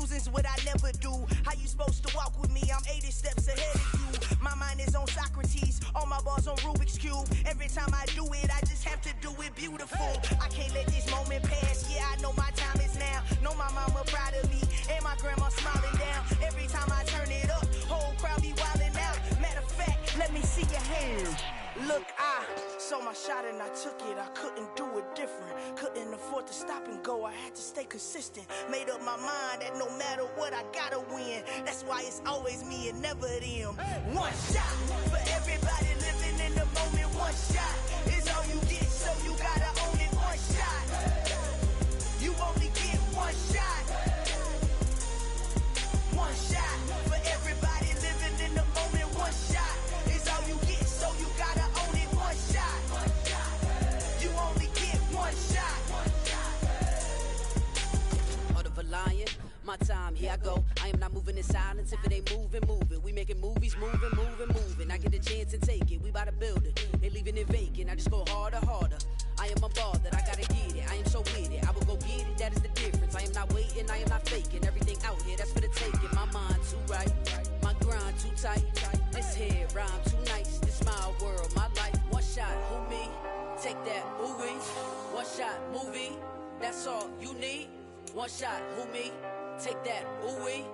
losing's what I never do. How you supposed to walk with me? I'm 80 steps ahead of you. My mind is on Socrates, all my bars on Rubik's Cube. Every time I do it, I just have to do it beautiful. I can't let this moment pass. Yeah, I know my time is now. Know my mama proud of me, and my grandma smiling down. Every time I turn it up, whole crowd be wildin' out. Matter of fact, let me see your hands. Look, I saw my shot and I took it. I couldn't do it different. Couldn't afford to stop and go. I had to stay consistent. Made up my mind that no matter what, I gotta win. That's why it's always me and never them. One shot for everybody living in the moment. One shot is all you get, so you gotta own it. One shot. You only get one shot. One shot for everybody living in the moment. One shot is all you get, so you gotta own it. One shot. You only get one shot. Heart of a lion, my time, here I go. I am not moving in silence. If it ain't moving, move it. We making movies, moving, moving, moving. I get a chance and take it. We bout to build it. They leaving it vacant. I just go harder, harder. I am a ball that I gotta get it. I am so with it. I will go get it. That is the difference. I am not waiting. I am not faking. Everything out here, that's for the taking. My mind too right. My grind too tight. This head rhyme too nice. This my world, my life. One shot, who me? Take that, movie. One shot, movie. That's all you need. One shot, who me? Take that, ooh-wee.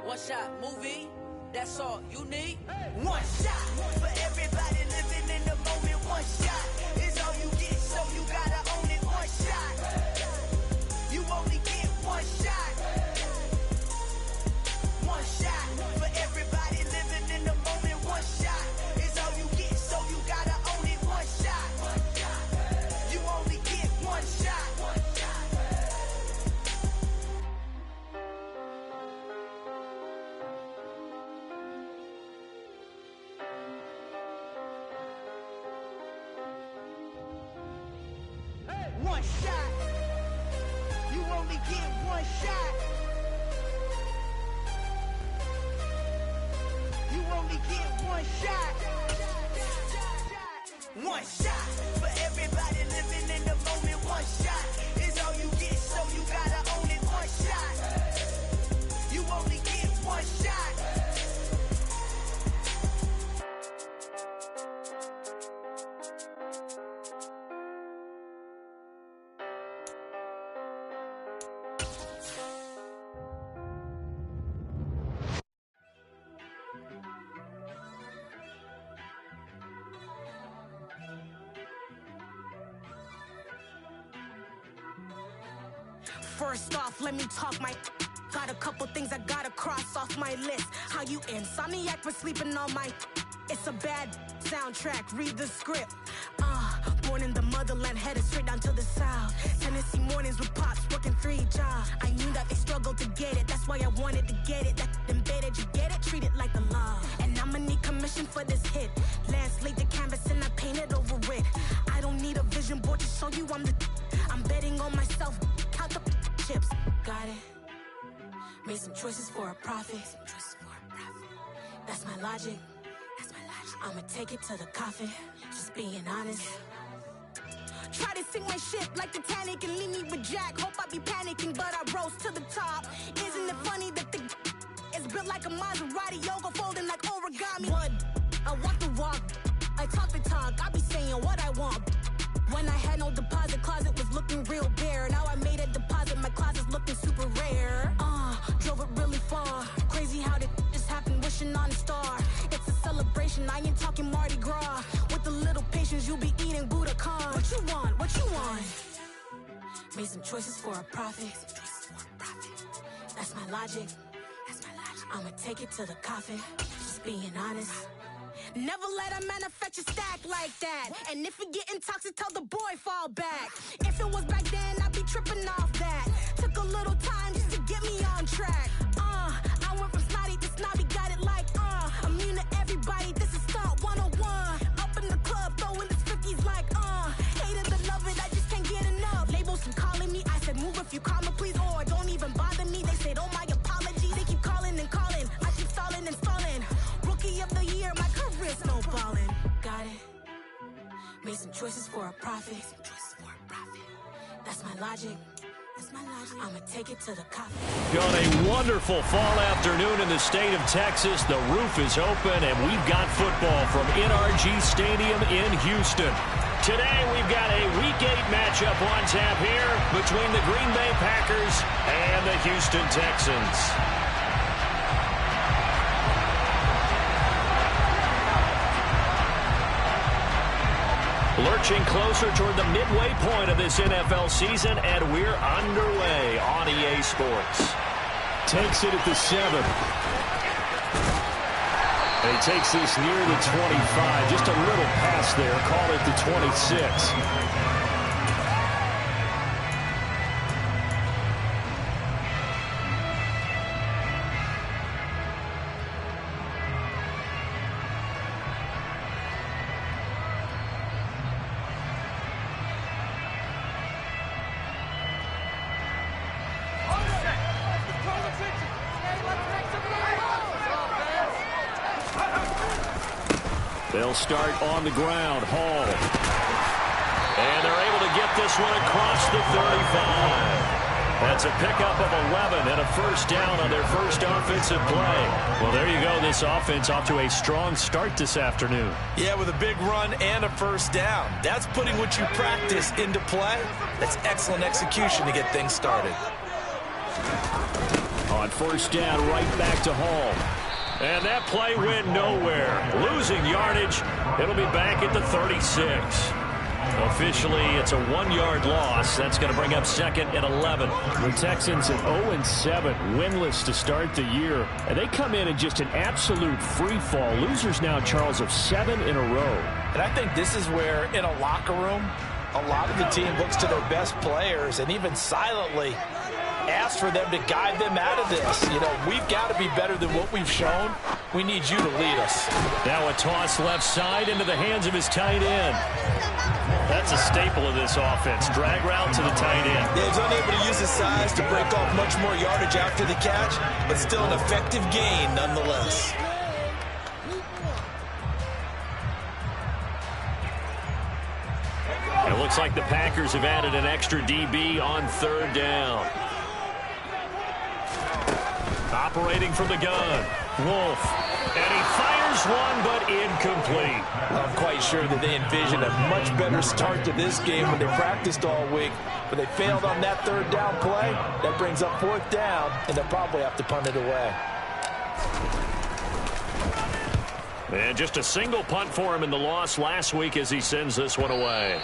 One shot, movie. That's all you need. One shot for everybody living in the moment. One shot is all you get, so you gotta own it. One shot. You only get one shot. One shot for everybody living in the moment. One shot is all you get, so you gotta own it. One shot. You only get one shot. One shot. You only get one shot. You only get one shot. One shot for everybody living in the moment. One shot is all you get, so you gotta own it. One shot. You only get one shot. First off, let me talk my. Got a couple things I gotta cross off my list. How you insomniac for sleeping on my. It's a bad soundtrack, read the script. Born in the motherland, headed straight down to the south. Tennessee mornings with pops, working 3 jobs. I knew that they struggled to get it, that's why I wanted to get it. That embedded, you get it, treat it like a law. And I'ma need commission for this hit. Lance laid the canvas and I painted over it. I don't need a vision board to show you I'm betting on myself, count the chips. Got it. Made some choices for a profit. That's my logic. I'ma take it to the coffin. Just being honest. Try to sink my ship like Titanic and leave me with Jack. Hope I be panicking, but I rose to the top. Isn't it funny that the is built like a Maserati, yoga folding like origami? What? I walk the walk, I talk the talk. I be saying what I want. When I had no deposit, closet was looking real bare. Now I made a deposit, my closet's looking super rare. Drove it really far. Crazy how did just happen, wishing on a star. It's a celebration, I ain't talking Mardi Gras. With a little patience, you'll be eating Budokan. What you want? What you want? Made some choices for a profit. That's my logic. I'ma take it to the coffin. Just being honest. Never let a manufacture stack like that. And if it getting toxic, tell the boy fall back. If it was back then, I'd be tripping off that. Took a little time just to get me on track. I went from snotty to snobby, got it like immune to everybody, this is Stunt 101. Up in the club, throwing this 50s like hate it or love it, I just can't get enough. Labels keep calling me, I said move if you call me please, or don't even bother me. They said oh my apologies, they keep calling and calling. I keep stalling and stalling. Rookie of the year, my career's snowballing. Got it. Made some choices for a profit. That's my logic. I'ma take it to the coffee. Got a wonderful fall afternoon in the state of Texas. The roof is open, and we've got football from NRG Stadium in Houston. Today, we've got a Week 8 matchup on tap here between the Green Bay Packers and the Houston Texans. Lurching closer toward the midway point of this NFL season, and we're underway on EA Sports. Takes it at the 7. And he takes this near the 25. Just a little pass there. Call it the 26. They'll start on the ground. Hall. And they're able to get this one across the 35. That's a pickup of 11 and a first down on their first offensive play. Well, there you go. This offense off to a strong start this afternoon. Yeah, with a big run and a first down. That's putting what you practice into play. That's excellent execution to get things started. On first down, right back to Hall. And that play went nowhere. Losing yardage. It'll be back at the 36. Officially, it's a 1-yard loss. That's going to bring up second and 11. The Texans at 0-7, winless to start the year. And they come in just an absolute free fall. Losers now, Charles, of 7 in a row. And I think this is where, in a locker room, a lot of the team looks to their best players and even silently ask for them to guide them out of this. You know, we've got to be better than what we've shown. We need you to lead us. Now a toss left side into the hands of his tight end. That's a staple of this offense. Drag route to the tight end. Yeah, he's unable to use his size to break off much more yardage after the catch, but still an effective gain nonetheless. It looks like the Packers have added an extra DB on third down. Operating from the gun, Wolf. And he fires one, but incomplete. I'm quite sure that they envisioned a much better start to this game when they practiced all week. But they failed on that third down play. That brings up fourth down, and they'll probably have to punt it away. And just a single punt for him in the loss last week as he sends this one away.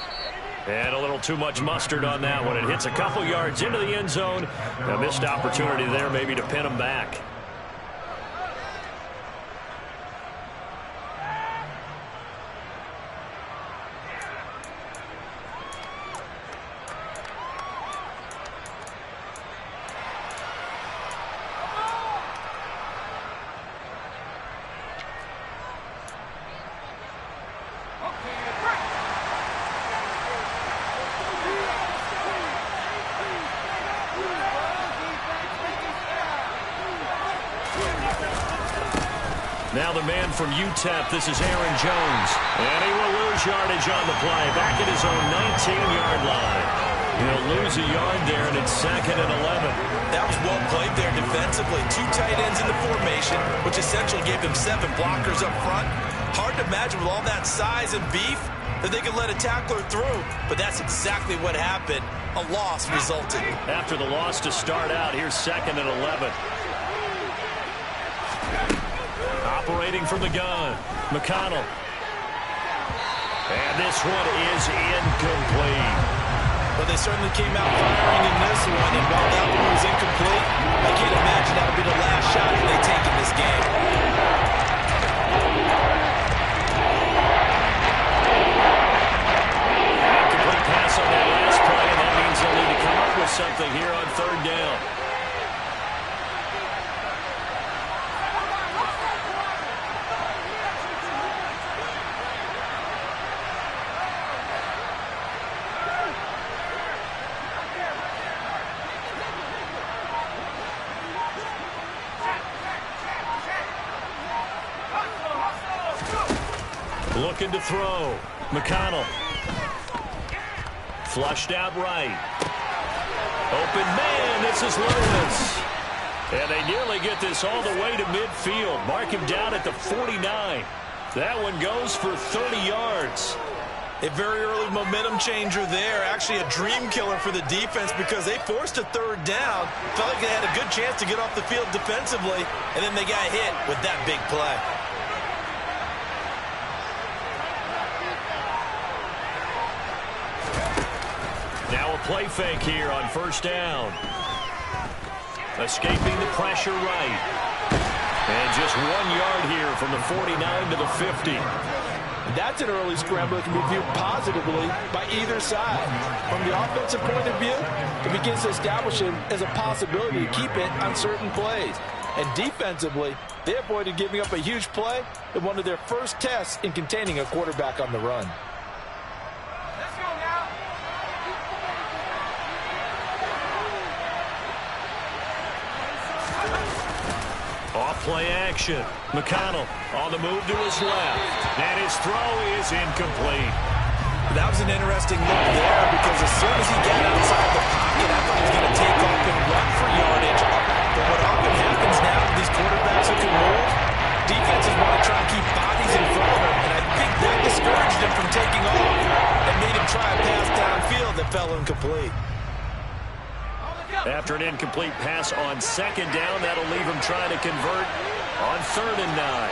And a little too much mustard on that one. It hits a couple yards into the end zone. A missed opportunity there maybe to pin him back. Now the man from UTEP, this is Aaron Jones. And he will lose yardage on the play. Back at his own 19-yard line. He'll lose a yard there, and it's second and 11. That was well played there defensively. 2 tight ends in the formation, which essentially gave them 7 blockers up front. Hard to imagine with all that size and beef that they could let a tackler through. But that's exactly what happened. A loss resulted. After the loss to start out, here's second and 11. Operating from the gun, McConnell. And this one is incomplete. Well, they certainly came out firing in this one, and while that one was incomplete, I can't imagine that'll be the last shot that they take in this game. Incomplete pass on that last play, and that means they'll need to come up with something here on third down. Looking to throw. McConnell. Flushed out right. Open man, this is Lewis. And they nearly get this all the way to midfield. Mark him down at the 49. That one goes for 30 yards. A very early momentum changer there. Actually a dream killer for the defense because they forced a third down. Felt like they had a good chance to get off the field defensively, and then they got hit with that big play. Now a play fake here on first down. Escaping the pressure right. And just 1 yard here from the 49 to the 50. That's an early scramble that can be viewed positively by either side. From the offensive point of view, it begins to establish it as a possibility to keep it on certain plays. And defensively, they avoided giving up a huge play in one of their first tests in containing a quarterback on the run. Off-play action. McConnell on the move to his left. And his throw is incomplete. That was an interesting look there because as soon as he got outside the pocket, I thought he was going to take off and run for yardage. But what often happens now with these quarterbacks who can move, defenses want to try and keep bodies in front of him. And I think that discouraged him from taking off and made him try a pass downfield that fell incomplete. After an incomplete pass on second down, that'll leave him trying to convert on 3rd and 9.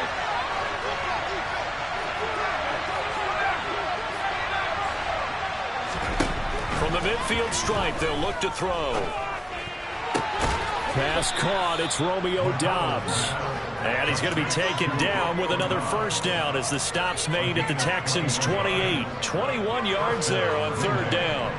From the midfield stripe, they'll look to throw. Pass caught. It's Romeo Doubs. And he's going to be taken down with another first down as the stop's made at the Texans' 28. 21 yards there on 3rd down.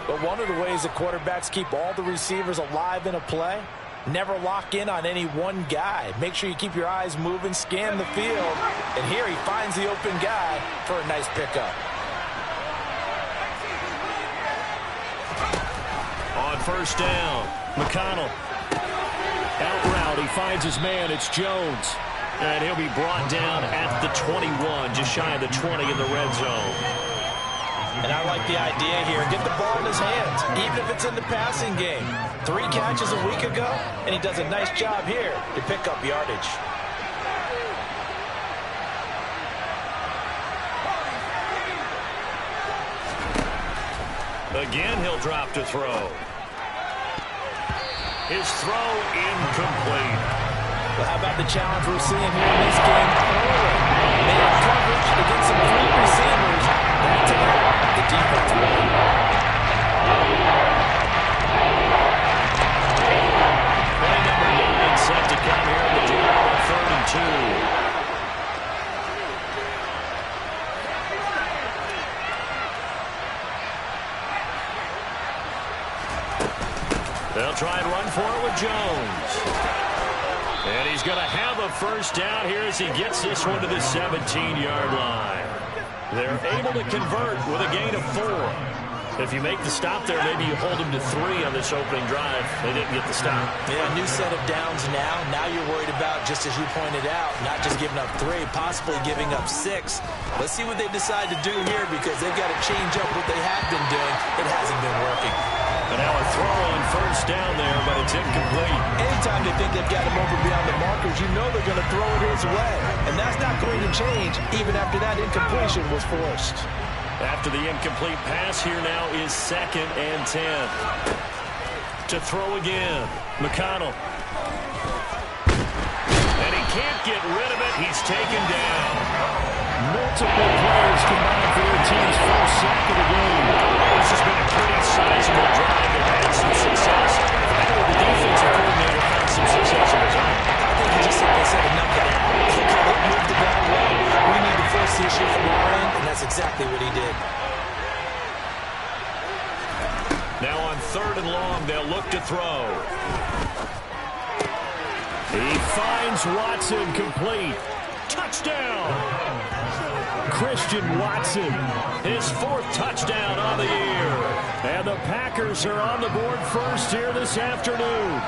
But one of the ways that quarterbacks keep all the receivers alive in a play, never lock in on any one guy. Make sure you keep your eyes moving, scan the field. And here he finds the open guy for a nice pickup. On first down, McConnell. Out route, he finds his man. It's Jones. And he'll be brought down at the 21, just shy of the 20 in the red zone. And I like the idea here. Get the ball in his hands, even if it's in the passing game. 3 catches a week ago, and he does a nice job here to pick up yardage. Again, he'll drop to throw. His throw incomplete. Well, how about the challenge we're seeing here in this game? Man coverage against some 3 receivers. Back to that. The defense won. Play number 9 set to come here in the duel on 3rd and 2. They'll try and run for it with Jones. And he's going to have a first down here as he gets this one to the 17-yard line. They're able to convert with a gain of 4. If you make the stop there, maybe you hold them to 3 on this opening drive. They didn't get the stop. Yeah, new set of downs now. Now you're worried about, just as you pointed out, not just giving up 3, possibly giving up 6. Let's see what they decide to do here because they've got to change up what they have been doing. It hasn't been working. And now a throw on first down there, but it's incomplete. Anytime they think they've got him over beyond the markers, you know they're going to throw it his way. And that's not going to change even after that incompletion was forced. After the incomplete pass, here now is 2nd and 10. To throw again, McConnell. And he can't get rid of it. He's taken down. Multiple players combined for their team's first sack of the game. This has been a pretty sizable drive. They've had some success. Finally, the defensive coordinator found some success of his own. I think he just simply said enough of that. Look how they moved the ball well. We need to force the issue from our end, and that's exactly what he did. Now on 3rd and long, they'll look to throw. He finds Watson complete. Touchdown! Christian Watson, his 4th touchdown on the year. And the Packers are on the board first here this afternoon.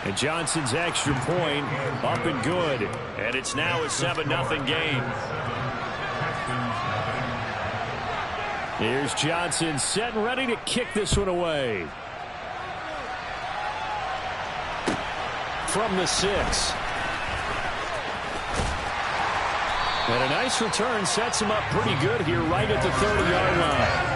And Johnson's extra point up and good. And it's now a 7-0 game. Here's Johnson set and ready to kick this one away. From the 6. And a nice return sets him up pretty good here right at the 30-yard line.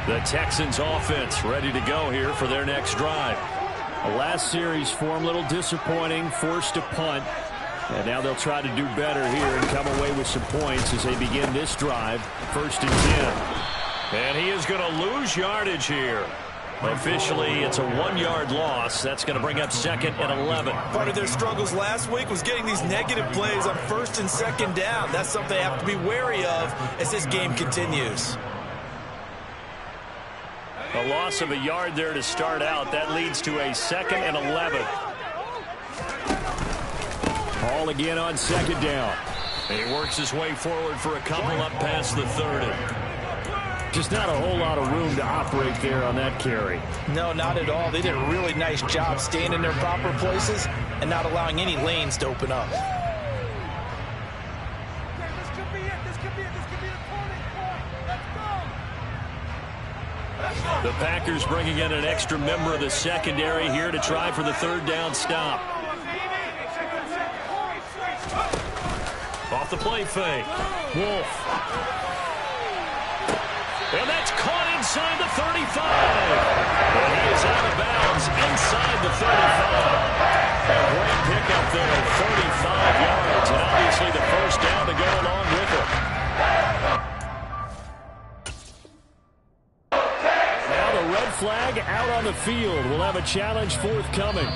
The Texans offense ready to go here for their next drive. The last series for them a little disappointing, forced a punt. And now they'll try to do better here and come away with some points as they begin this drive. 1st and 10. And he is going to lose yardage here. Officially, it's a 1-yard loss. That's going to bring up 2nd and 11. Part of their struggles last week was getting these negative plays on 1st and 2nd down. That's something they have to be wary of as this game continues. A loss of a yard there to start out. That leads to a 2nd and 11. All again on 2nd down. And he works his way forward for a couple up past the 30. Just not a whole lot of room to operate there on that carry. No, not at all. They did a really nice job staying in their proper places and not allowing any lanes to open up. The Packers bringing in an extra member of the secondary here to try for the 3rd down stop. Off the play fake. Wolf. And that's caught inside the 35. And he is out of bounds inside the 35. A great pickup there, 35 yards. And obviously the 1st down to go along with it. Red flag out on the field. We'll have a challenge forthcoming.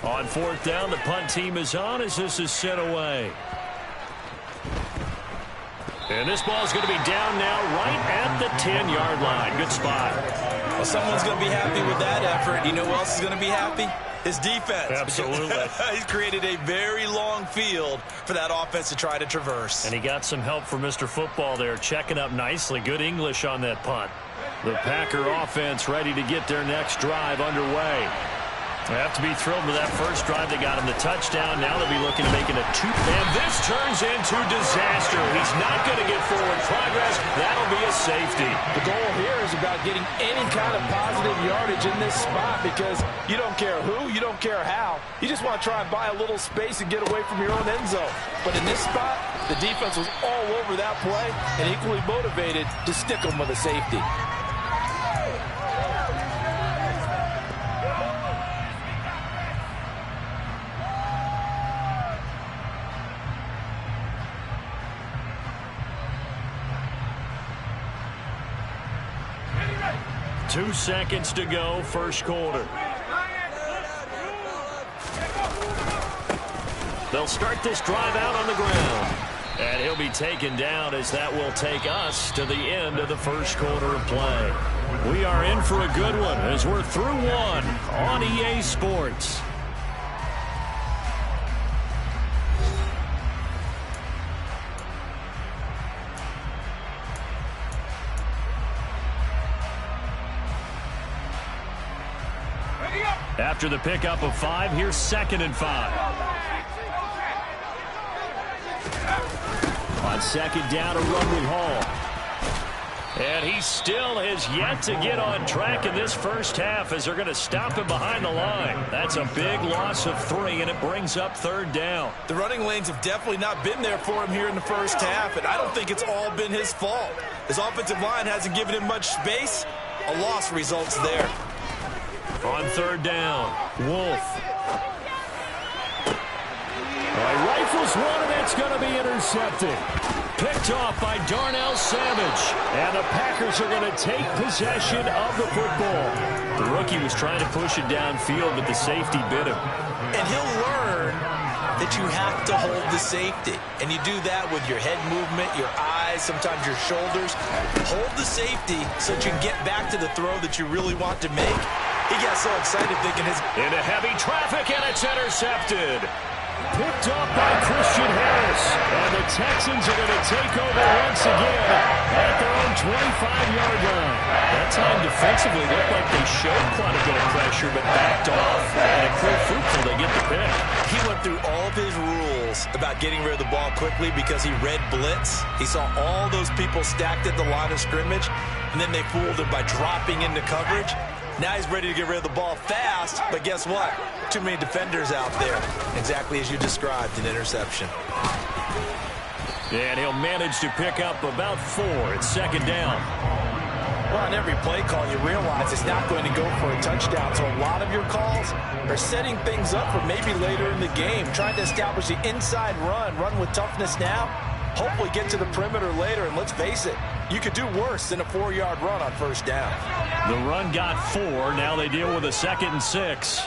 On 4th down, the punt team is on as this is sent away. And this ball is going to be down now right at the 10-yard line. Good spot. Well, someone's going to be happy with that effort. You know who else is going to be happy? His defense. Absolutely. He's created a very long field for that offense to try to traverse. And he got some help from Mr. Football there, checking up nicely. Good English on that punt. The Packer offense ready to get their next drive underway. They have to be thrilled with that first drive. They got him the touchdown. Now they'll be looking to make it a 2. And this turns into disaster. He's not going to get forward progress. That'll be a safety. The goal here is about getting any kind of positive yardage in this spot because you don't care who, you don't care how. You just want to try and buy a little space and get away from your own end zone. But in this spot, the defense was all over that play and equally motivated to stick them with a safety. Two seconds to go, 1st quarter. They'll start this drive out on the ground. And he'll be taken down as that will take us to the end of the 1st quarter of play. We are in for a good one as we're through 1 on EA Sports. After the pickup of 5, here's 2nd and 5. On 2nd down, a run with Hall. And he still has yet to get on track in this first half as they're going to stop him behind the line. That's a big loss of 3, and it brings up 3rd down. The running lanes have definitely not been there for him here in the first half, and I don't think it's all been his fault. His offensive line hasn't given him much space. A loss results there. On 3rd down, Wolf. Rifles one, and it's going to be intercepted. Picked off by Darnell Savage. And the Packers are going to take possession of the football. The rookie was trying to push it downfield, but the safety bit him. And he'll learn that you have to hold the safety. And you do that with your head movement, your eyes, sometimes your shoulders. Hold the safety so that you can get back to the throw that you really want to make. He got so excited thinking his... Into heavy traffic, and it's intercepted. Picked up by Christian Harris. And the Texans are going to take over once again at their own 25-yard line. That time defensively looked like they showed quite a bit of pressure, but backed off. And it proved fruitful. They get the pick. He went through all of his rules about getting rid of the ball quickly because he read blitz. He saw all those people stacked at the line of scrimmage, and then they fooled him by dropping into coverage. Now he's ready to get rid of the ball fast, but guess what? Too many defenders out there. Exactly as you described, an interception. And he'll manage to pick up about 4. It's second down. Well, on every play call, you realize it's not going to go for a touchdown. So a lot of your calls are setting things up for maybe later in the game, trying to establish the inside run with toughness now, hopefully get to the perimeter later. And let's face it, you could do worse than a 4-yard run on first down. The run got 4. Now they deal with a 2nd and 6.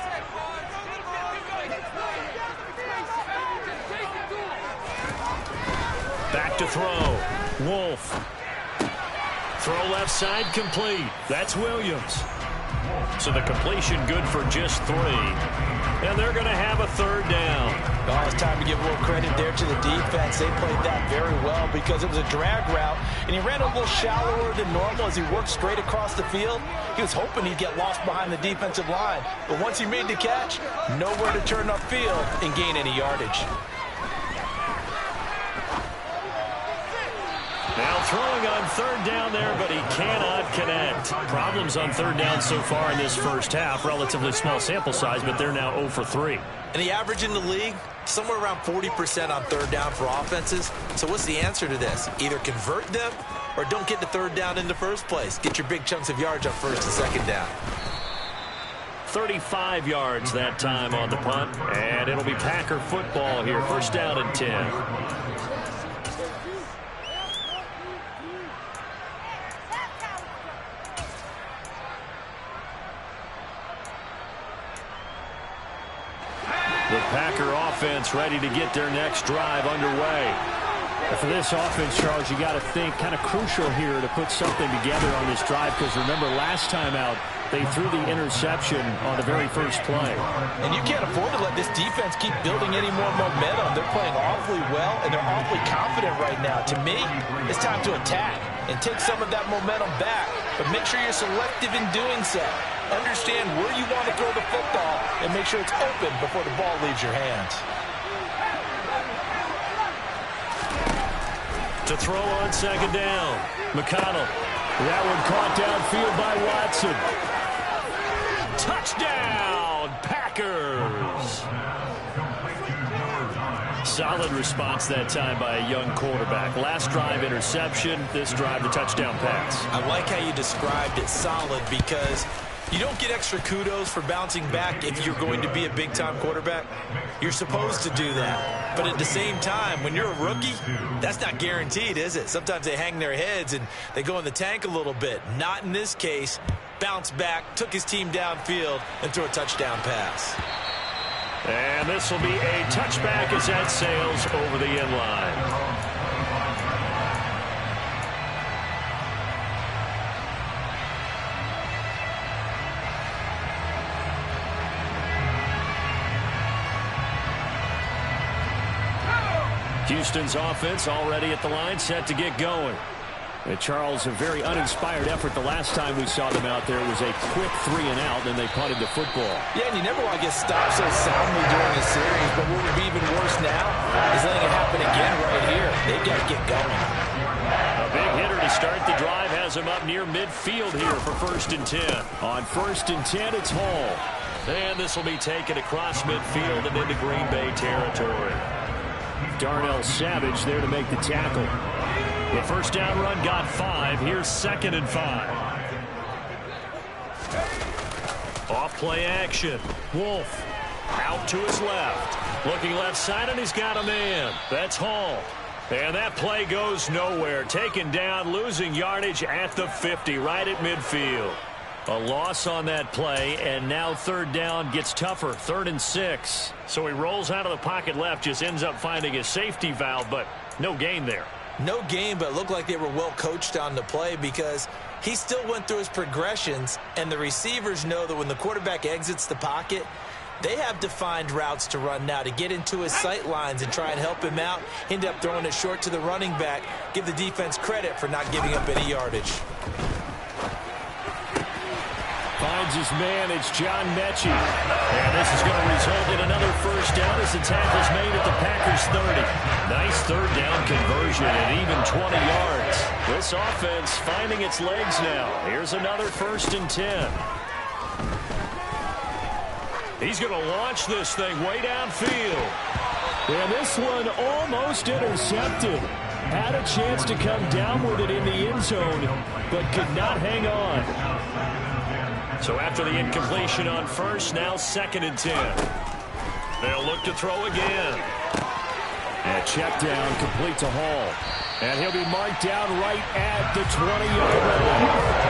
Back to throw. Wolf. Throw left side complete. That's Williams. So the completion good for just 3. And they're going to have a 3rd down. Oh, it's time to give a little credit there to the defense. They played that very well because it was a drag route, and he ran a little shallower than normal as he worked straight across the field. He was hoping he'd get lost behind the defensive line, but once he made the catch, nowhere to turn upfield and gain any yardage. Now throwing on 3rd down there, but he cannot connect. Problems on 3rd down so far in this first half. Relatively small sample size, but they're now 0 for 3. And the average in the league, somewhere around 40% on 3rd down for offenses. So what's the answer to this? Either convert them or don't get to 3rd down in the first place. Get your big chunks of yards on 1st and 2nd down. 35 yards that time on the punt, and it'll be Packer football here. 1st down and 10. The Packer offense ready to get their next drive underway. For this offense, Charles, you got to think kind of crucial here to put something together on this drive, because remember last time out they threw the interception on the very first play. And you can't afford to let this defense keep building any more momentum. They're playing awfully well, and they're awfully confident right now. To me, it's time to attack and take some of that momentum back, but make sure you're selective in doing so. Understand where you want to throw the football and make sure it's open before the ball leaves your hands. To throw on 2nd down. McConnell. That one caught downfield by Watson. Touchdown, Packers. Solid response that time by a young quarterback. Last drive, interception. This drive, the touchdown pass. I like how you described it, solid, because you don't get extra kudos for bouncing back if you're going to be a big-time quarterback. You're supposed to do that. But at the same time, when you're a rookie, that's not guaranteed, is it? Sometimes they hang their heads and they go in the tank a little bit. Not in this case. Bounced back, took his team downfield, and threw a touchdown pass. And this will be a touchback as that sails over the end line. Houston's offense already at the line, set to get going. And Charles, a very uninspired effort. The last time we saw them out there was a quick 3 and out, and they punted the football. Yeah, and you never want to get stopped so soundly during a series, but what would be even worse now is letting it happen again right here. They've got to get going. A big hitter to start the drive has him up near midfield here for 1st and 10. On 1st and 10, it's Hall. And this will be taken across midfield and into Green Bay territory. Darnell Savage there to make the tackle. The 1st down run got 5. Here's 2nd and 5. Off play action. Wolf out to his left. Looking left side, and he's got a man. That's Hall. And that play goes nowhere. Taken down, losing yardage at the 50, right at midfield. A loss on that play, and now 3rd down gets tougher. 3rd and 6. So he rolls out of the pocket left, just ends up finding a safety valve, but no gain there. No gain, but it looked like they were well coached on the play because he still went through his progressions, and the receivers know that when the quarterback exits the pocket, they have defined routes to run now to get into his sight lines and try and help him out. End up throwing it short to the running back. Give the defense credit for not giving up any yardage. Finds his man, it's John Mechie. And this is going to result in another first down as the tackle's made at the Packers 30. Nice third down conversion at even 20 yards. This offense finding its legs now. Here's another 1st and 10. He's going to launch this thing way downfield. And this one almost intercepted. Had a chance to come down with it in the end zone, but could not hang on. So after the incompletion on first, now 2nd and 10. They'll look to throw again. And check down, complete to Hall. And he'll be marked down right at the 20-yard line.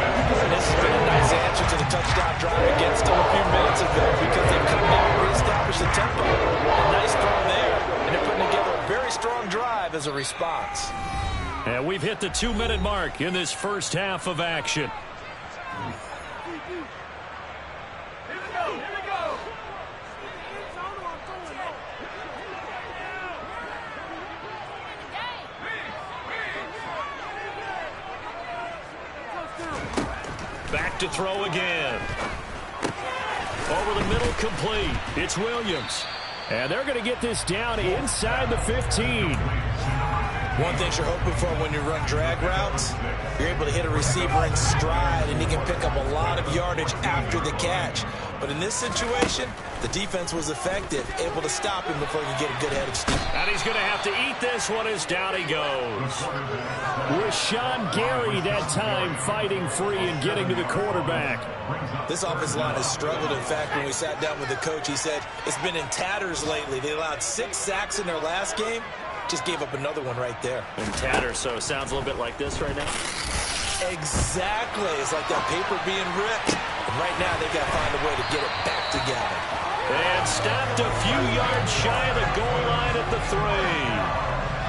This has been a nice answer to the touchdown drive against them a few minutes ago because they've come down and reestablished the tempo. A nice throw there, and they're putting together a very strong drive as a response. And we've hit the 2-minute mark in this first half of action. Back to throw again. Over the middle, complete. It's Williams. And they're going to get this down inside the 15. One thing you're hoping for when you run drag routes, you're able to hit a receiver in stride, and he can pick up a lot of yardage after the catch. But in this situation, the defense was effective, able to stop him before he could get a good head of steam. And he's going to have to eat this one as down he goes. Rashawn Gary that time fighting free and getting to the quarterback. This offensive line has struggled. In fact, when we sat down with the coach, he said it's been in tatters lately. They allowed 6 sacks in their last game. Just gave up another one right there. In tatters, so it sounds a little bit like this right now. Exactly. It's like that paper being ripped. And right now, they've got to find a way to get it back together. And stopped a few yards shy of the goal line at the 3.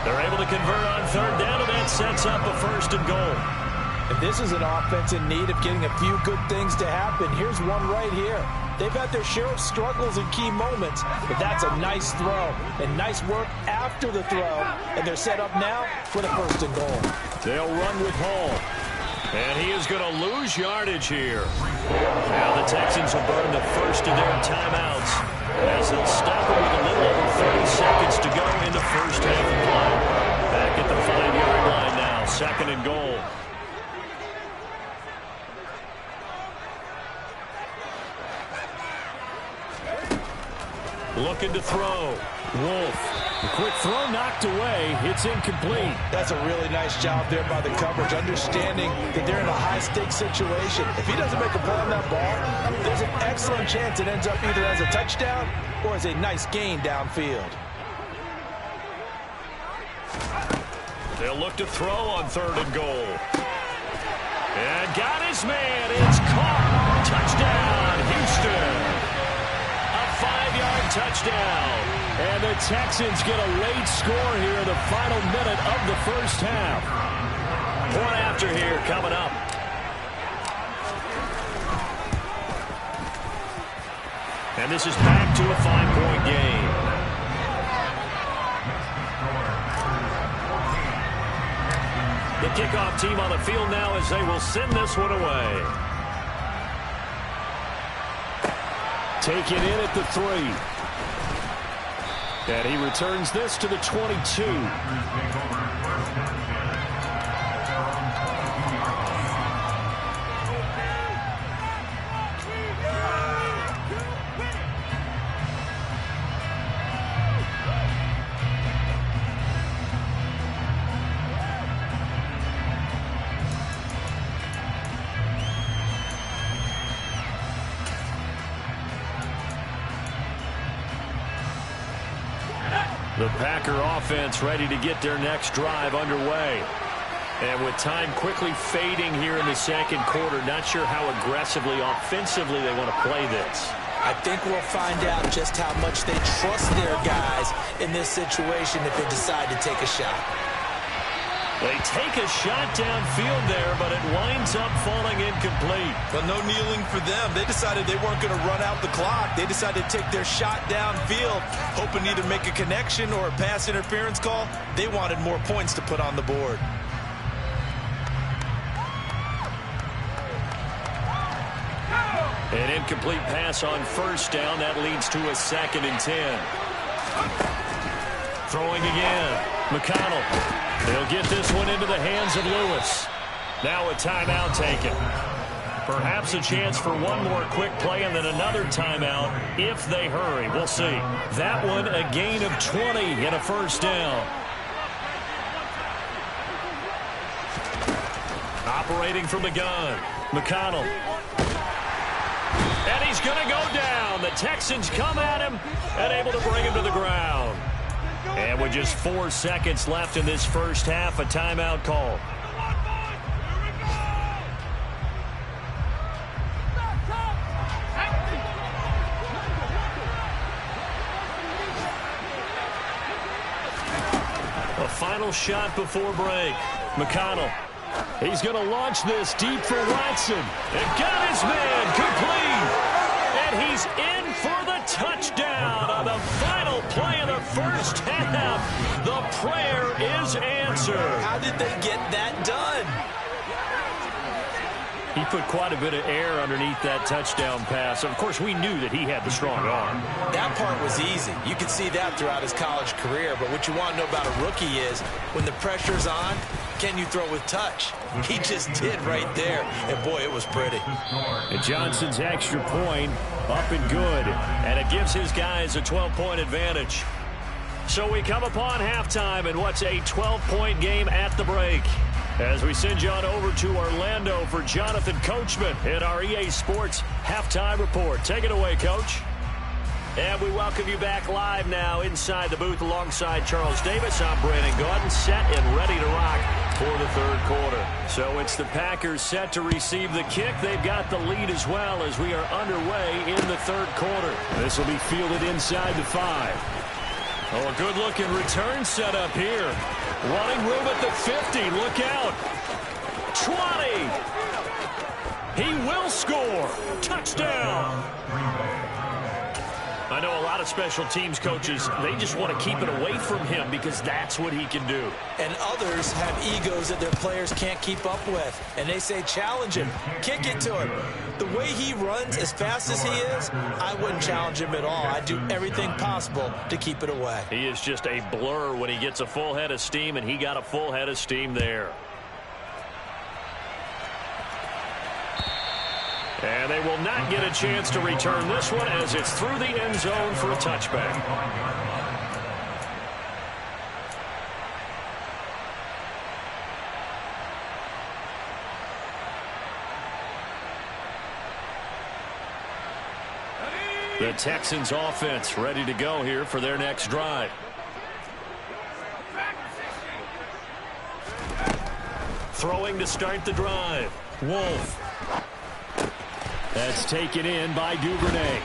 They're able to convert on 3rd down, and that sets up a 1st and goal. And this is an offense in need of getting a few good things to happen. Here's one right here. They've had their share of struggles in key moments, but that's a nice throw and nice work after the throw. And they're set up now for the 1st and goal. They'll run with Hall. And he is going to lose yardage here. Now the Texans will burn the first of their timeouts as they'll stop it with a little over 30 seconds to go in the first half of play. Back at the 5-yard line now, 2nd and goal. Looking to throw. Wolf. The quick throw knocked away. It's incomplete. That's a really nice job there by the coverage, understanding that they're in a high-stakes situation. If he doesn't make a play on that ball, there's an excellent chance it ends up either as a touchdown or as a nice gain downfield. They'll look to throw on 3rd and goal. And got his man. It's caught. Touchdown, Houston. 5-yard touchdown. And the Texans get a late score here in the final minute of the first half. Point after here coming up. And this is back to a 5-point game. The kickoff team on the field now as they will send this one away. Taken in at the 3. And he returns this to the 22. The Packer offense ready to get their next drive underway. And with time quickly fading here in the 2nd quarter, not sure how aggressively, offensively they want to play this. I think we'll find out just how much they trust their guys in this situation if they decide to take a shot. They take a shot downfield there, but it winds up falling incomplete. But no kneeling for them. They decided they weren't going to run out the clock. They decided to take their shot downfield, hoping either make a connection or a pass interference call. They wanted more points to put on the board. An incomplete pass on first down. That leads to a 2nd and 10. Throwing again. McConnell. He'll get this one into the hands of Lewis. Now a timeout taken. Perhaps a chance for one more quick play and then another timeout if they hurry. We'll see. That one a gain of 20 and a first down. Operating from the gun. McConnell. And he's going to go down. The Texans come at him and able to bring him to the ground. And with just 4 seconds left in this first half, a timeout call. A final shot before break. McConnell. He's going to launch this deep for Watson. And got his man complete. And he's in for the touchdown on the final play of the first half. The prayer is answered. How did they get that done? He put quite a bit of air underneath that touchdown pass. Of course, we knew that he had the strong arm. That part was easy. You could see that throughout his college career. But what you want to know about a rookie is when the pressure's on, can you throw with touch? He just did right there. And, boy, it was pretty. And Johnson's extra point up and good. And it gives his guys a 12-point advantage. So we come upon halftime in what's a 12-point game at the break. As we send you on over to Orlando for Jonathan Coachman in our EA Sports Halftime Report. Take it away, Coach. And we welcome you back live now inside the booth alongside Charles Davis. I'm Brandon Gordon, set and ready to rock for the third quarter. So it's the Packers set to receive the kick. They've got the lead as well as we are underway in the third quarter. This will be fielded inside the 5. Oh, a good-looking return set up here. Running room at the 50. Look out. 20. He will score. Touchdown. I know a lot of special teams coaches, they just want to keep it away from him because that's what he can do. And others have egos that their players can't keep up with. And they say, challenge him. Kick it to him. The way he runs as fast as he is, I wouldn't challenge him at all. I'd do everything possible to keep it away. He is just a blur when he gets a full head of steam, and he got a full head of steam there. And they will not get a chance to return this one as it's through the end zone for a touchback. The Texans offense ready to go here for their next drive. Throwing to start the drive. Wolf. That's taken in by Duvernay.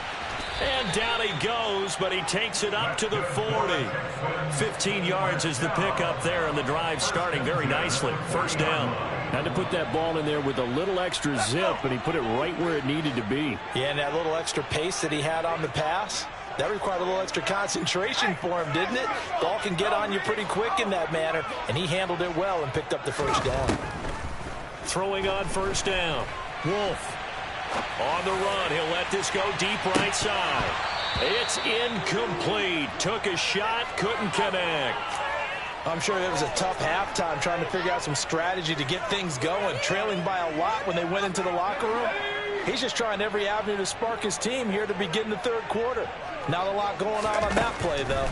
And down he goes, but he takes it up to the 40. 15 yards is the pickup there, and the drive starting very nicely. First down. Had to put that ball in there with a little extra zip, but he put it right where it needed to be. Yeah, and that little extra pace that he had on the pass, that required a little extra concentration for him, didn't it? Ball can get on you pretty quick in that manner, and he handled it well and picked up the first down. Throwing on first down. Wolf. On the run, he'll let this go deep right side. It's incomplete. Took a shot, couldn't connect. I'm sure it was a tough halftime trying to figure out some strategy to get things going. Trailing by a lot when they went into the locker room. He's just trying every avenue to spark his team here to begin the third quarter. Not a lot going on that play, though.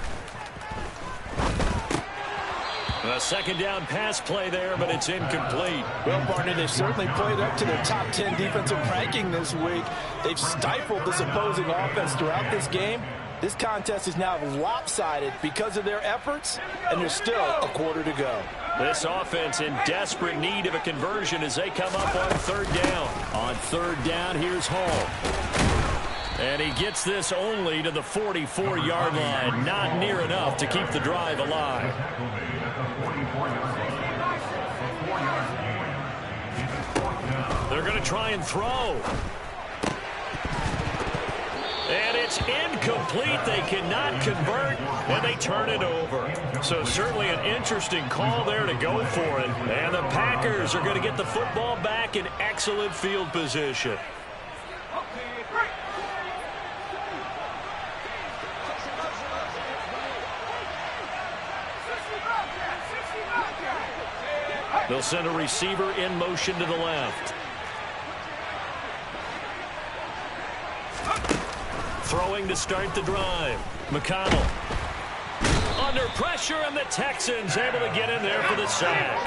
A second down pass play there, but it's incomplete. Well, partner, they certainly played up to their top 10 defensive ranking this week. They've stifled this opposing offense throughout this game. This contest is now lopsided because of their efforts, and there's still a quarter to go. This offense in desperate need of a conversion as they come up on third down. On third down, here's Hall. And he gets this only to the 44-yard line. Not near enough to keep the drive alive. They're going to try and throw. And it's incomplete. They cannot convert, and they turn it over. So certainly an interesting call there to go for it. And the Packers are going to get the football back in excellent field position. They'll send a receiver in motion to the left. Throwing to start the drive. McConnell. Under pressure, and the Texans able to get in there for the sack.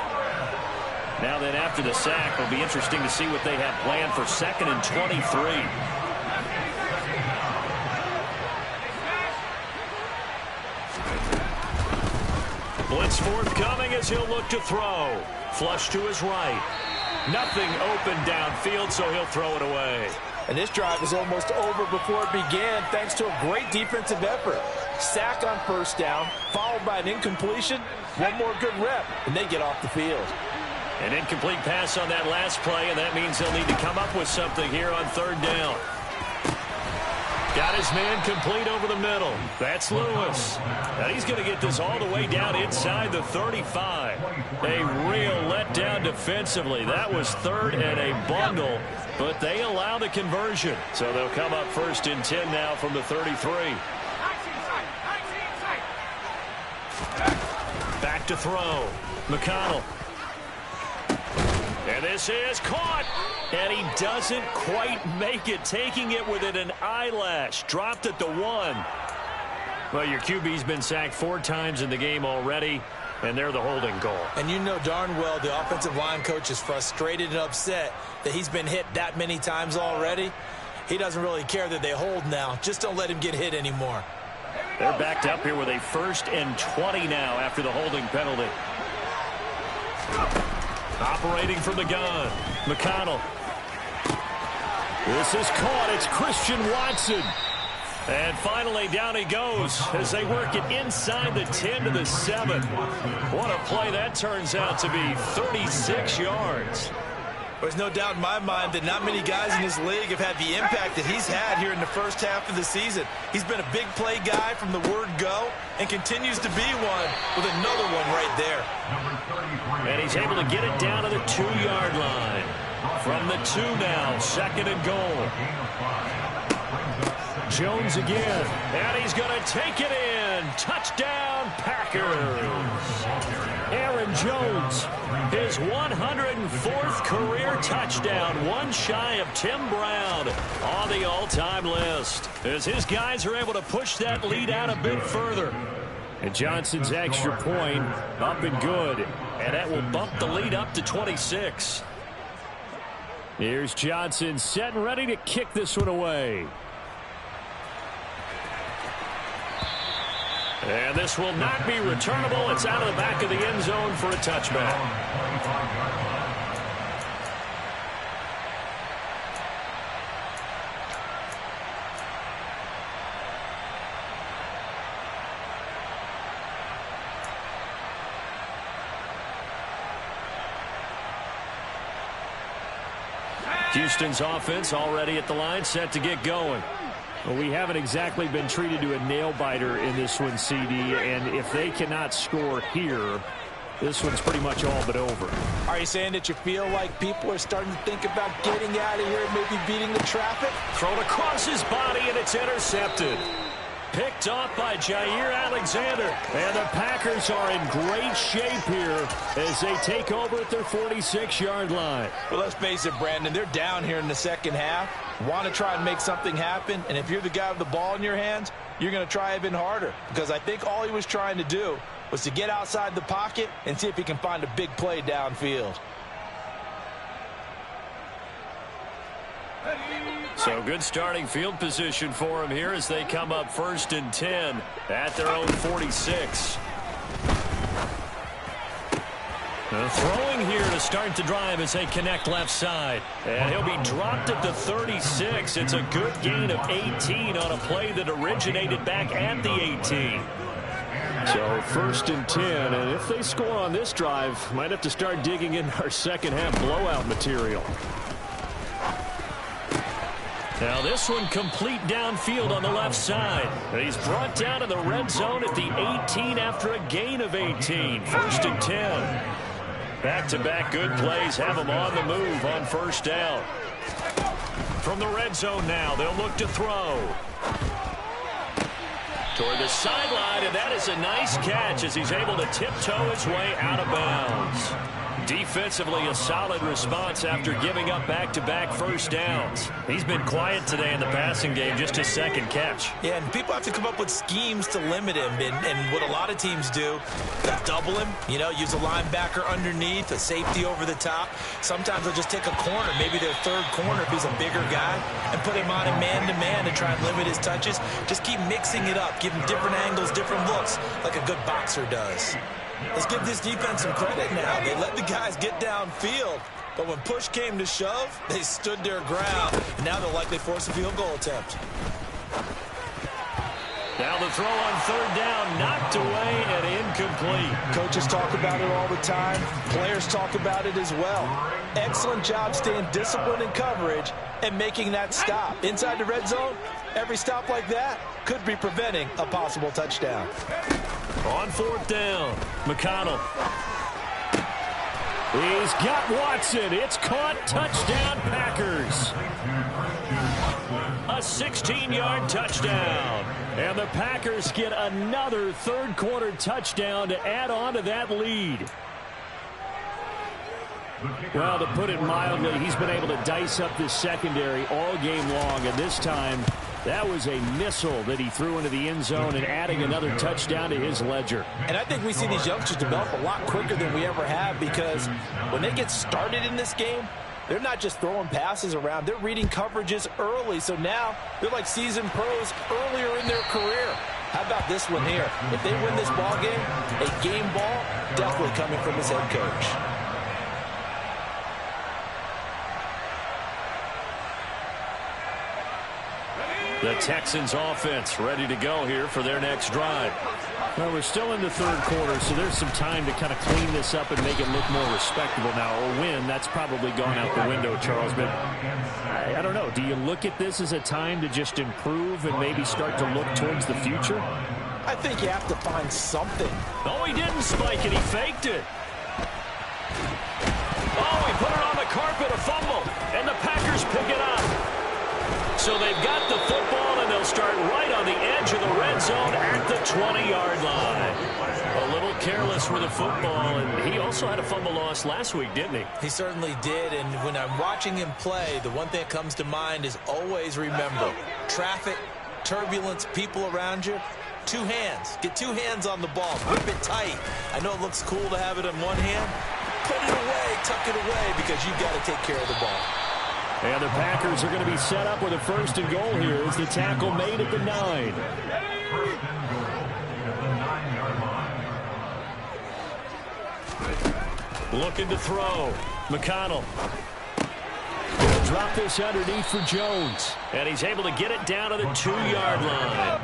Now then, after the sack, it'll be interesting to see what they have planned for 2nd and 23. Blitz forthcoming as he'll look to throw. Flush to his right. Nothing open downfield, so he'll throw it away. And this drive was almost over before it began thanks to a great defensive effort. Sack on first down, followed by an incompletion. One more good rep, and they get off the field. An incomplete pass on that last play, and that means they'll need to come up with something here on 3rd down. Got his man complete over the middle. That's Lewis. And he's going to get this all the way down inside the 35. A real letdown defensively. That was 3rd and a bundle, but they allow the conversion. So they'll come up 1st and 10 now from the 33. Back to throw. McConnell. And this is caught. And he doesn't quite make it, taking it within an eyelash. Dropped at the 1. Well, your QB's been sacked 4 times in the game already, and they're the holding goal. And you know darn well the offensive line coach is frustrated and upset that he's been hit that many times already. He doesn't really care that they hold now. Just don't let him get hit anymore. They're backed up here with a 1st and 20 now after the holding penalty. Operating from the gun, McConnell. This is caught. It's Christian Watson. And finally, down he goes as they work it inside the 10 to the 7. What a play that turns out to be. 36 yards. There's no doubt in my mind that not many guys in this league have had the impact that he's had here in the first half of the season. He's been a big play guy from the word go and continues to be one with another one right there. And he's able to get it down to the 2-yard line. From the 2 now, 2nd and goal. Jones again, and he's going to take it in. Touchdown, Packers. Aaron Jones, his 104th career touchdown, one shy of Tim Brown on the all-time list, as his guys are able to push that lead out a bit further. And Johnson's extra point up and good, and that will bump the lead up to 26. Here's Johnson set and ready to kick this one away. And this will not be returnable. It's out of the back of the end zone for a touchback. Houston's offense already at the line, set to get going. Well, we haven't exactly been treated to a nail-biter in this one, CD, and if they cannot score here, this one's pretty much all but over. Are you saying that you feel like people are starting to think about getting out of here and maybe beating the traffic? Thrown across his body, and it's intercepted. Picked off by Jair Alexander. And the Packers are in great shape here as they take over at their 46-yard line. Well, let's face it, Brandon, they're down here in the second half. Want to try and make something happen, and if you're the guy with the ball in your hands, you're going to try even harder, because I think all he was trying to do was to get outside the pocket and see if he can find a big play downfield. So good starting field position for him here as they come up 1st and 10 at their own 46. Throwing here to start the drive as they connect left side. And he'll be dropped at the 36. It's a good gain of 18 on a play that originated back at the 18. So 1st and 10, and if they score on this drive, might have to start digging in our second half blowout material. Now this one complete downfield on the left side. He's brought down to the red zone at the 18 after a gain of 18. 1st and 10. Back-to-back good plays have him on the move on 1st down. From the red zone now, they'll look to throw. Toward the sideline, and that is a nice catch as he's able to tiptoe his way out of bounds. Defensively, a solid response after giving up back-to-back 1st downs. He's been quiet today in the passing game, just his 2nd catch. Yeah, and people have to come up with schemes to limit him. And what a lot of teams do, they double him, use a linebacker underneath, a safety over the top. Sometimes they'll just take a corner, maybe their 3rd corner if he's a bigger guy, and put him on a man-to-man to try and limit his touches. Just keep mixing it up, give him different angles, different looks, like a good boxer does. Let's give this defense some credit now. They let the guys get downfield, but when push came to shove, they stood their ground. And now they'll likely force a field goal attempt. Now the throw on 3rd down, knocked away and incomplete. Coaches talk about it all the time. Players talk about it as well. Excellent job staying disciplined in coverage and making that stop. Inside the red zone, every stop like that could be preventing a possible touchdown. On 4th down, McConnell. He's got Watson. It's caught. Touchdown, Packers. A 16-yard touchdown. And the Packers get another 3rd quarter touchdown to add on to that lead. Well, to put it mildly, he's been able to dice up this secondary all game long, and this time that was a missile that he threw into the end zone and adding another touchdown to his ledger. And I think we see these youngsters develop a lot quicker than we ever have, because when they get started in this game, they're not just throwing passes around. They're reading coverages early. So now they're like seasoned pros earlier in their career. How about this one here? If they win this ball game, a game ball definitely coming from his head coach. The Texans offense ready to go here for their next drive. Well, we're still in the 3rd quarter, so there's some time to kind of clean this up and make it look more respectable now. Or win, that's probably gone out the window, Charles. But I don't know. Do you look at this as a time to just improve and maybe start to look towards the future? I think you have to find something. Oh, he didn't spike it. He faked it. Oh, he put it on the carpet, a fumble. And the Packers pick it up. So they've got the football, and they'll start right on the edge of the red zone at the 20-yard line. A little careless with the football, and he also had a fumble loss last week, didn't he? He certainly did, and when I'm watching him play, the one thing that comes to mind is always remember, traffic, turbulence, people around you, 2 hands. Get 2 hands on the ball. Grip it tight. I know it looks cool to have it in one hand. Put it away, tuck it away, because you've got to take care of the ball. And the Packers are going to be set up with a 1st and goal here as the tackle made at the 9. Looking to throw. McConnell. He'll drop this underneath for Jones. And he's able to get it down to the 2-yard line.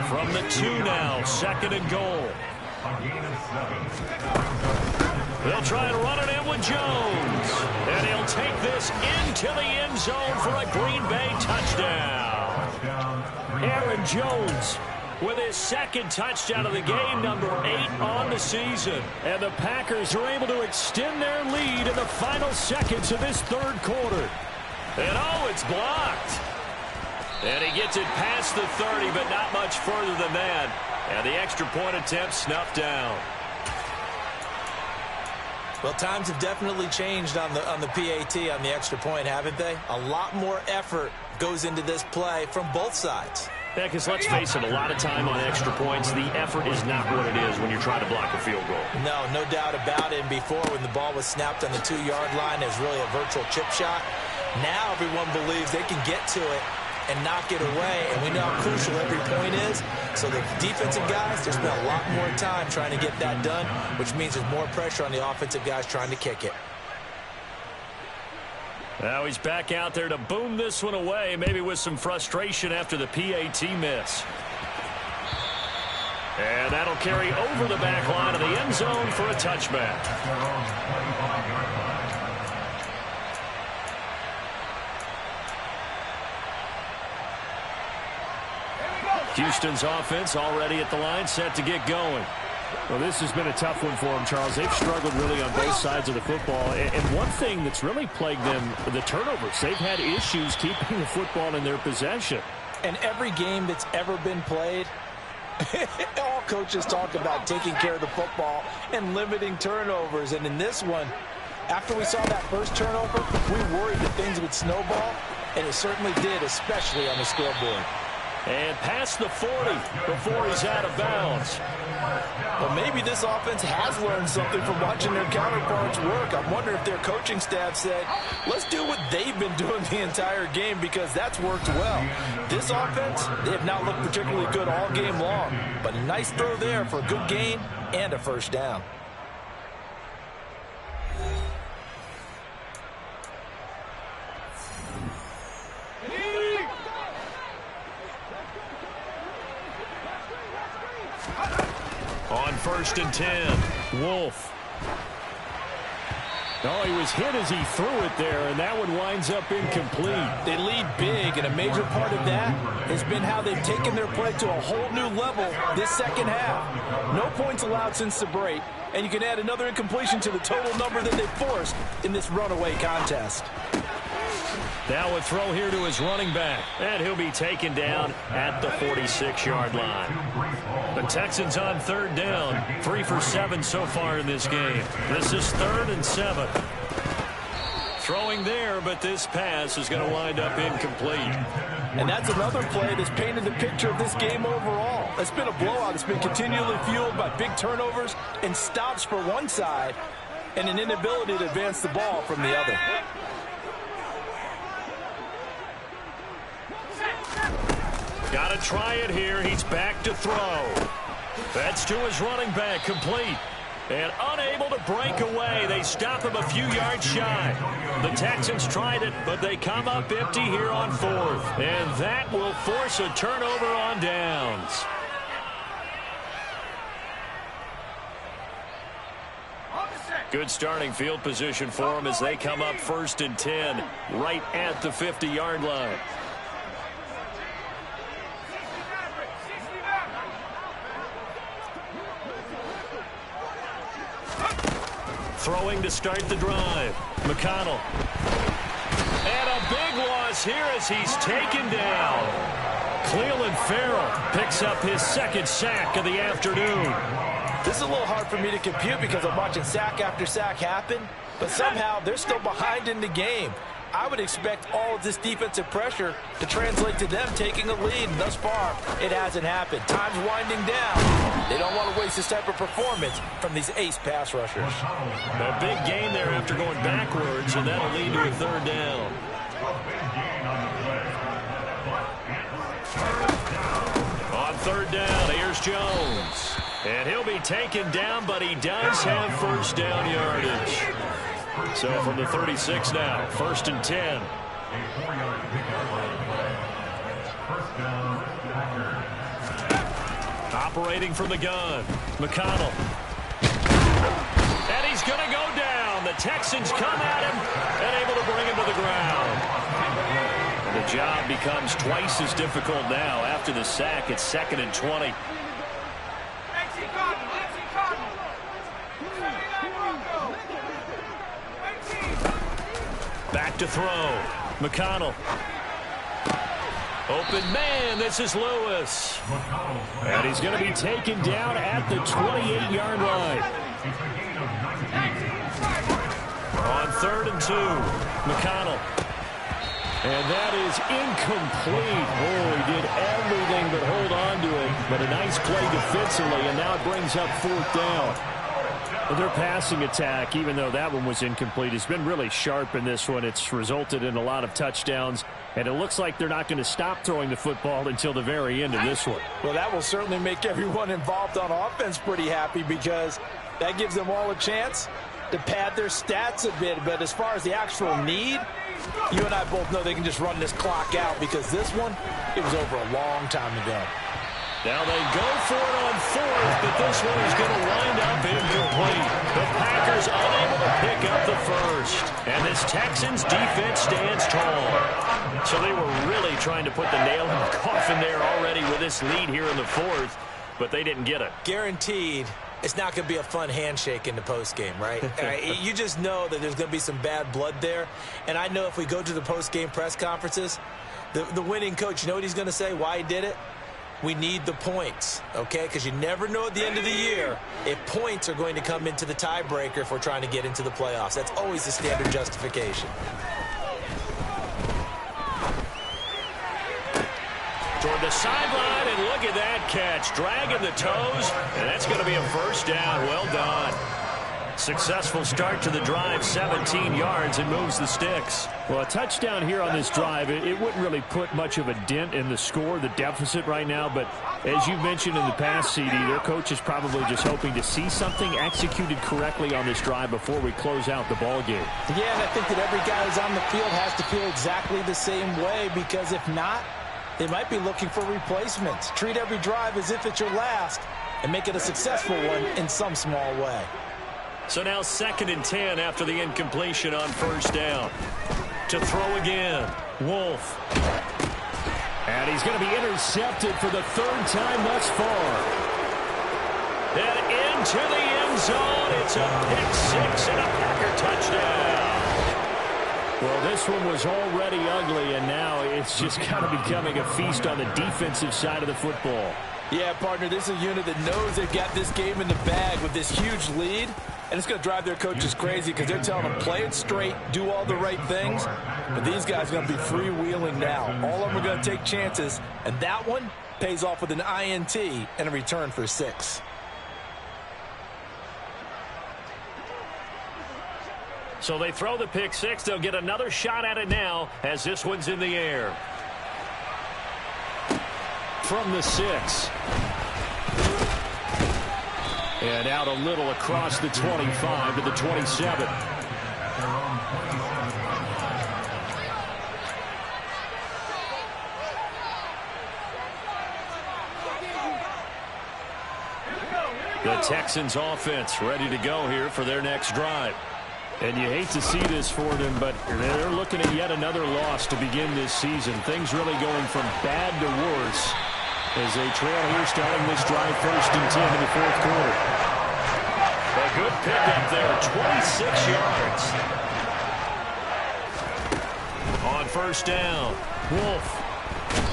From the 2 now, 2nd and goal. They'll try and run it in with Jones. And he'll take this into the end zone for a Green Bay touchdown. Aaron Jones with his 2nd touchdown of the game, number 8 on the season. And the Packers are able to extend their lead in the final seconds of this 3rd quarter. And oh, it's blocked. And he gets it past the 30, but not much further than that. And the extra point attempt snuffed down. Well, times have definitely changed on the PAT, on the extra point, haven't they? A lot more effort goes into this play from both sides. Yeah, because let's face it, a lot of time on extra points, the effort is not what it is when you're trying to block a field goal. No doubt about it. And before, when the ball was snapped on the 2-yard line, it was really a virtual chip shot. Now everyone believes they can get to it and knock it away, and we know how crucial every point is. So the defensive guys, they spent a lot more time trying to get that done, which means there's more pressure on the offensive guys trying to kick it. Now he's back out there to boom this one away, maybe with some frustration after the PAT miss. And that'll carry over the back line of the end zone for a touchback. Houston's offense already at the line, set to get going. Well, this has been a tough one for them, Charles. They've struggled really on both sides of the football. And one thing that's really plagued them, the turnovers. They've had issues keeping the football in their possession. And every game that's ever been played, all coaches talk about taking care of the football and limiting turnovers. And in this one, after we saw that first turnover, we worried that things would snowball, and it certainly did, especially on the scoreboard. And past the 40 before he's out of bounds. Well, maybe this offense has learned something from watching their counterparts work. I wonder if their coaching staff said, let's do what they've been doing the entire game, because that's worked well. This offense, they have not looked particularly good all game long, but a nice throw there for a good gain and a first down. On 1st and 10, Wolf. Oh, he was hit as he threw it there, and that one winds up incomplete. They lead big, and a major part of that has been how they've taken their play to a whole new level this second half. No points allowed since the break, and you can add another incompletion to the total number that they forced in this runaway contest. Now a throw here to his running back, and he'll be taken down at the 46-yard line. The Texans on 3rd down, 3 for 7 so far in this game. This is 3rd and 7. Throwing there, but this pass is going to wind up incomplete. And that's another play that's painted the picture of this game overall. It's been a blowout. It's been continually fueled by big turnovers and stops for one side and an inability to advance the ball from the other. Got to try it here. He's back to throw. That's to his running back, complete. And unable to break away. They stop him a few yards shy. The Texans tried it, but they come up empty here on 4th. And that will force a turnover on downs. Good starting field position for them as they come up 1st and 10, right at the 50-yard line. Throwing to start the drive. McConnell. And a big loss here as he's taken down. Cleveland Farrell picks up his 2nd sack of the afternoon. This is a little hard for me to compute because I'm watching sack after sack happen, but somehow they're still behind in the game. I would expect all of this defensive pressure to translate to them taking a lead, and thus far, it hasn't happened. Time's winding down. They don't want to waste this type of performance from these ace pass rushers. A big gain there after going backwards, and that'll lead to a 3rd down. On 3rd down, here's Jones. And he'll be taken down, but he does have first down yardage. So from the 36 now, 1st and 10. Operating from the gun, McConnell. And he's going to go down. The Texans come at him and able to bring him to the ground. The job becomes twice as difficult now after the sack. It's 2nd and 20. Back to throw. McConnell. Open man. This is Lewis. And he's going to be taken down at the 28-yard line. On 3rd and 2. McConnell. And that is incomplete. Oh, he did everything but hold on to it. But a nice play defensively, and now it brings up 4th down. Well, their passing attack, even though that one was incomplete, has been really sharp in this one. It's resulted in a lot of touchdowns, and it looks like they're not going to stop throwing the football until the very end of this one. Well, that will certainly make everyone involved on offense pretty happy, because that gives them all a chance to pad their stats a bit. But as far as the actual need, you and I both know they can just run this clock out, because this one, it was over a long time ago. Now they go for it on fourth, but this one is going to wind up incomplete. The Packers unable to pick up the first. And this Texans defense stands tall. So they were really trying to put the nail in the coffin there already with this lead here in the fourth, but they didn't get it. Guaranteed it's not going to be a fun handshake in the postgame, right? You just know that there's going to be some bad blood there. And I know if we go to the postgame press conferences, the winning coach, you know what he's going to say, why he did it? We need the points, okay? Because you never know at the end of the year if points are going to come into the tiebreaker if we're trying to get into the playoffs. That's always the standard justification. Toward the sideline, and look at that catch. Dragging the toes, and that's going to be a first down. Well done. Successful start to the drive, 17 yards, and moves the sticks. Well, a touchdown here on this drive, it wouldn't really put much of a dent in the score, the deficit right now. But as you mentioned in the past, CD, their coach is probably just hoping to see something executed correctly on this drive before we close out the ball game. Yeah, and I think that every guy who's on the field has to feel exactly the same way, because if not, they might be looking for replacements. Treat every drive as if it's your last and make it a successful one in some small way. So now 2nd and 10 after the incompletion on first down. To throw again, Wolf. And he's going to be intercepted for the 3rd time thus far. And into the end zone. It's a pick-6 and a Packer touchdown. Well, this one was already ugly, and now it's just kind of becoming a feast on the defensive side of the football. Yeah, partner, this is a unit that knows they've got this game in the bag with this huge lead, and it's going to drive their coaches crazy because they're telling them, play it straight, do all the right things, but these guys are going to be freewheeling now. All of them are going to take chances, and that one pays off with an INT and a return for 6. So they throw the pick-6. They'll get another shot at it now as this one's in the air. From the 6. And out a little across the 25 to the 27. The Texans offense ready to go here for their next drive. And you hate to see this for them, but they're looking at yet another loss to begin this season. Things really going from bad to worse as they trail here starting this drive 1st and 10 in the 4th quarter. A good pickup there, 26 yards. On first down, Wolf.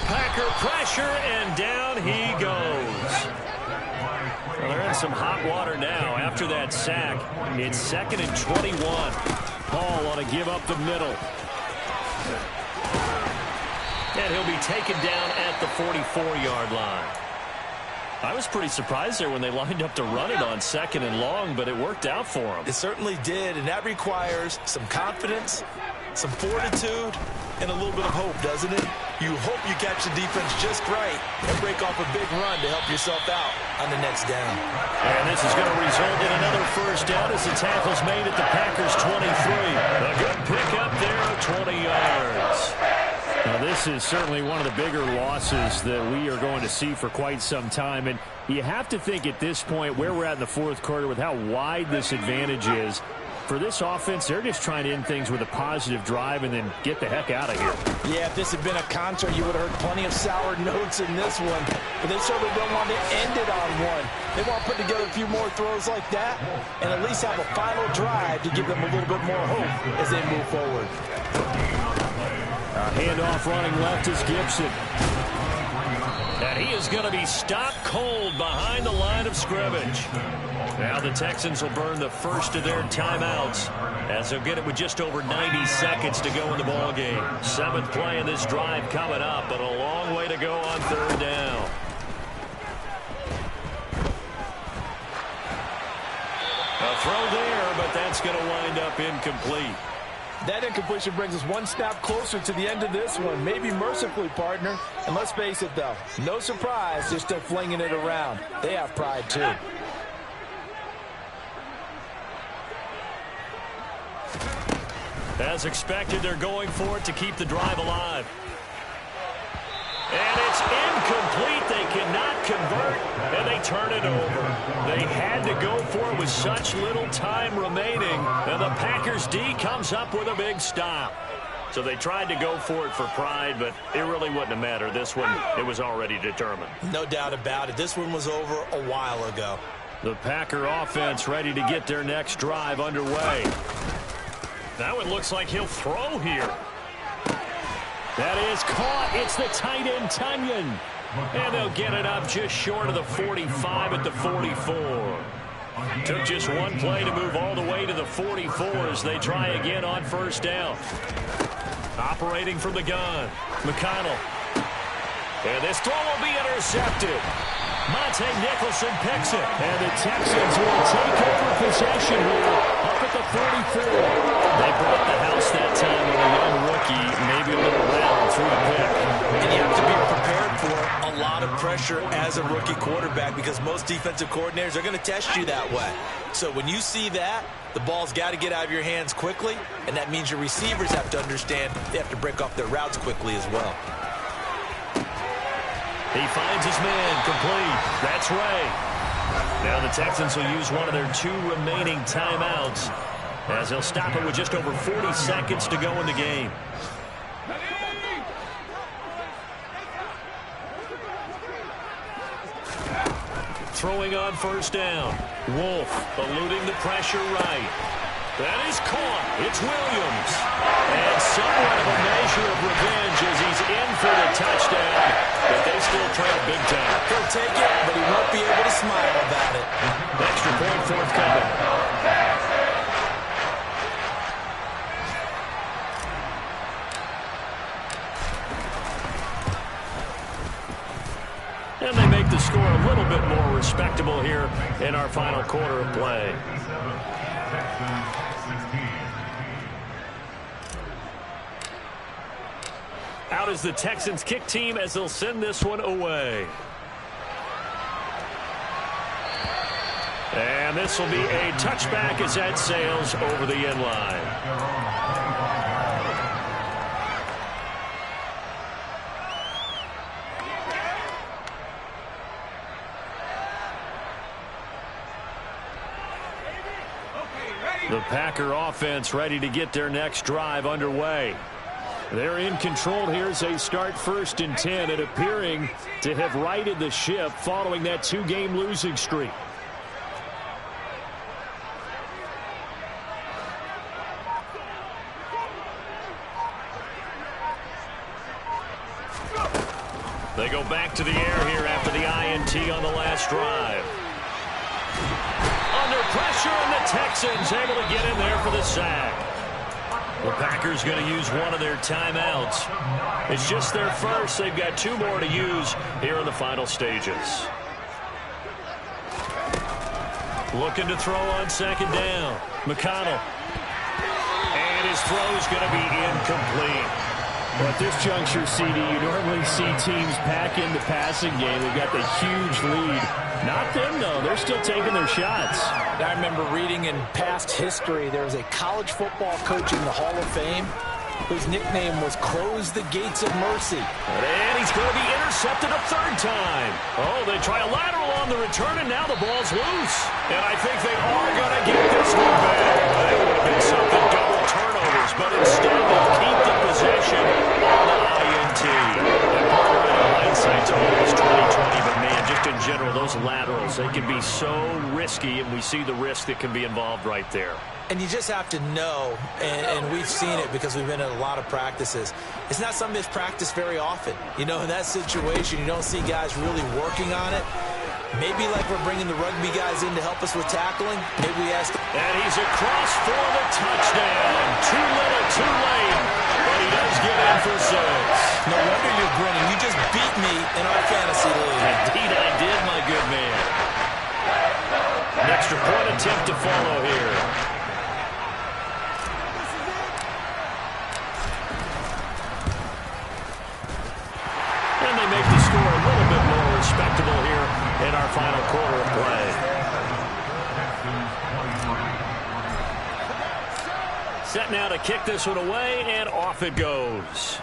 Packer pressure, and down he goes. Well, they're in some hot water now after that sack. It's 2nd and 21. Paul on a give up the middle. And he'll be taken down at the 44-yard line. I was pretty surprised there when they lined up to run it on 2nd and long, but it worked out for them. It certainly did, and that requires some confidence, some fortitude, and a little bit of hope, doesn't it? You hope you catch the defense just right and break off a big run to help yourself out on the next down. And this is going to result in another first down as the tackle's made at the Packers' 23. A good pickup there of 20 yards. Now, this is certainly one of the bigger losses that we are going to see for quite some time. And you have to think at this point where we're at in the 4th quarter with how wide this advantage is. For this offense, they're just trying to end things with a positive drive and then get the heck out of here. Yeah, if this had been a contra, you would have heard plenty of sour notes in this one. But they certainly don't want to end it on one. They want to put together a few more throws like that and at least have a final drive to give them a little bit more hope as they move forward. Handoff running left is Gibson. And he is going to be stopped cold behind the line of scrimmage. Now the Texans will burn the first of their timeouts as they'll get it with just over 90 seconds to go in the ball game. 7th play in this drive coming up, but a long way to go on 3rd down. A throw there, but that's going to wind up incomplete. That incompletion brings us one snap closer to the end of this one. Maybe mercifully, partner. And let's face it, though, no surprise, they're still flinging it around. They have pride, too. As expected, they're going for it to keep the drive alive. And it's incomplete. They cannot convert and they turn it over. They had to go for it with such little time remaining, and the Packers D comes up with a big stop. So they tried to go for it for pride, but it really wouldn't have mattered. This one, it was already determined. No doubt about it. This one was over a while ago. The Packer offense ready to get their next drive underway. Now it looks like he'll throw here. That is caught. It's the tight end, Tunyon. And they'll get it up just short of the 45 at the 44. Took just one play to move all the way to the 44 as they try again on first down. Operating from the gun, McConnell. And this throw will be intercepted. Monte Nicholson picks it. And the Texans will take over possession here up at the 44. They brought the house that time with a young rookie, maybe a little round through the pick. And you have to be prepared for a lot of pressure as a rookie quarterback because most defensive coordinators are going to test you that way. So when you see that, the ball's got to get out of your hands quickly, and that means your receivers have to understand they have to break off their routes quickly as well. He finds his man complete. That's Ray. Now the Texans will use one of their 2 remaining timeouts as they'll stop it with just over 40 seconds to go in the game. Throwing on first down. Wolf eluding the pressure right. That is caught. It's Williams. And somewhat of a measure of revenge as he's in for the touchdown. But they still trail big time. He'll take it, but he won't be able to smile about it. Extra point forthcoming. And they make the score a little bit more respectable here in our final quarter of play. Out is the Texans kick team as they'll send this one away. And this will be a touchback as that sails over the end line. The Packer offense ready to get their next drive underway. They're in control here as they start 1st and 10 and appearing to have righted the ship following that 2-game losing streak. They go back to the air here after the INT on the last drive. Under pressure, and the Texans able to get in there for the sack. The Packers going to use one of their timeouts. It's just their first. They've got 2 more to use here in the final stages. Looking to throw on 2nd down. McConnell. And his throw is going to be incomplete. Well, at this juncture, CD, you normally see teams pack in the passing game. They've got the huge lead. Not them, though. They're still taking their shots. I remember reading in past history, there was a college football coach in the Hall of Fame whose nickname was Close the Gates of Mercy. And he's going to be intercepted a 3rd time. Oh, they try a lateral on the return, and now the ball's loose. And I think they are going to get this one back. That would have been something, double turnovers, but instead they'll keep the possession on the INT. And part of hindsight's always 20/20, but man, just in general, those laterals, they can be so risky, and we see the risk that can be involved right there. And you just have to know, and we've seen it because we've been at a lot of practices, it's not something that's practiced very often. You know, in that situation, you don't see guys really working on it. Maybe like we're bringing the rugby guys in to help us with tackling. Maybe we ask. And he's across for the touchdown. Too little, too late. But he does get in for 6. No wonder you're grinning. You just beat me in our fantasy league. Indeed I did, my good man. An extra point attempt to follow here. And they make the score a little bit more respectable here in our final quarter of play. Set now to kick this one away, and off it goes.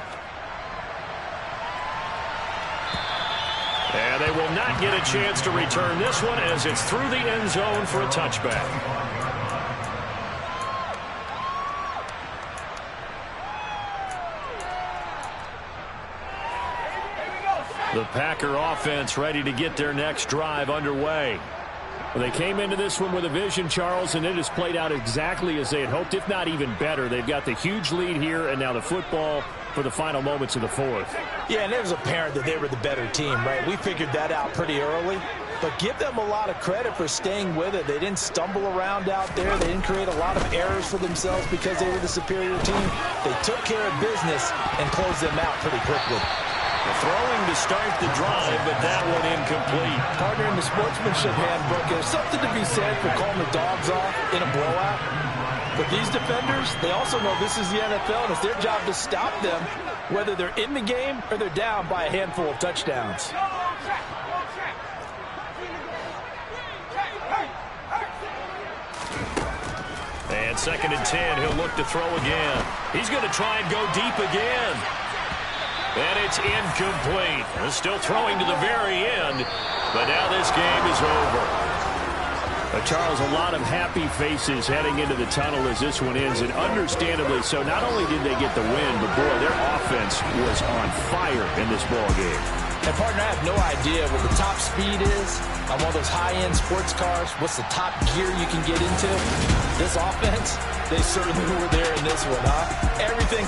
And And they will not get a chance to return this one as it's through the end zone for a touchback. The Packer offense ready to get their next drive underway. Well, they came into this one with a vision, Charles, and it has played out exactly as they had hoped, if not even better. They've got the huge lead here, and now the football for the final moments of the fourth. Yeah, and it was apparent that they were the better team, right? We figured that out pretty early. But give them a lot of credit for staying with it. They didn't stumble around out there. They didn't create a lot of errors for themselves because they were the superior team. They took care of business and closed them out pretty quickly. Throwing to start the drive, but that one incomplete. Partner, in the sportsmanship handbook, there's something to be said for calling the dogs off in a blowout. But these defenders, they also know this is the NFL, and it's their job to stop them, whether they're in the game or they're down by a handful of touchdowns. And 2nd and 10, he'll look to throw again. He's going to try and go deep again. And it's incomplete. They're still throwing to the very end, but now this game is over. Charles, a lot of happy faces heading into the tunnel as this one ends, and understandably so. Not only did they get the win, but boy, their offense was on fire in this ball game. And partner, I have no idea what the top speed is on one of those high-end sports cars. What's the top gear you can get into? This offense, they certainly were there in this one, huh? Everything